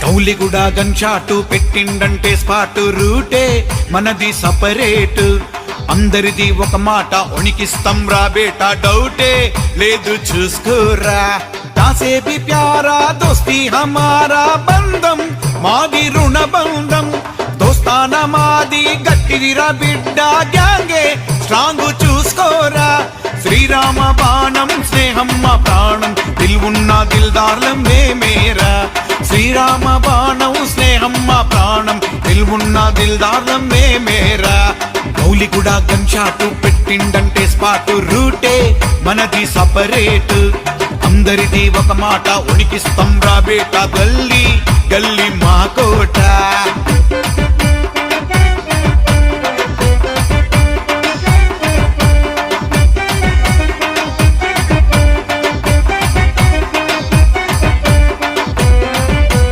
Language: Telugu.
గౌలిగూడ గన్ షాటు పెట్టిండంటే స్పాట్ రూటే మనది సపరేట్ అందరిది ఒక మాట ఉనికిస్తాం రా బేటా డౌటే లేదు చూసుకోరా దాసే भी प्यारा दोस्ती हमारा బంధం మాది రుణ బంధం దోస్తాన మాది గట్టిదిరా బిడ్డ గ్యాంగే స్ట్రాంగ్ చూసుకోరా శ్రీరామ బాణం స్నేహం మా ప్రాణం దిల్వున్న దిల్దార్లం మేమేరా శ్రీరామ బాణం స్నేహం మా ప్రాణం దిల్వున్న దిల్దార్లం మేమేరా గౌలిగూడ గన్ షాటు పెట్టిండంటే స్పాట్ రూటే మనది సపరేట్ అందరిది ఒక మాట ఉనికిస్తాం రా బేటా గల్లీ గల్లీ మా కోట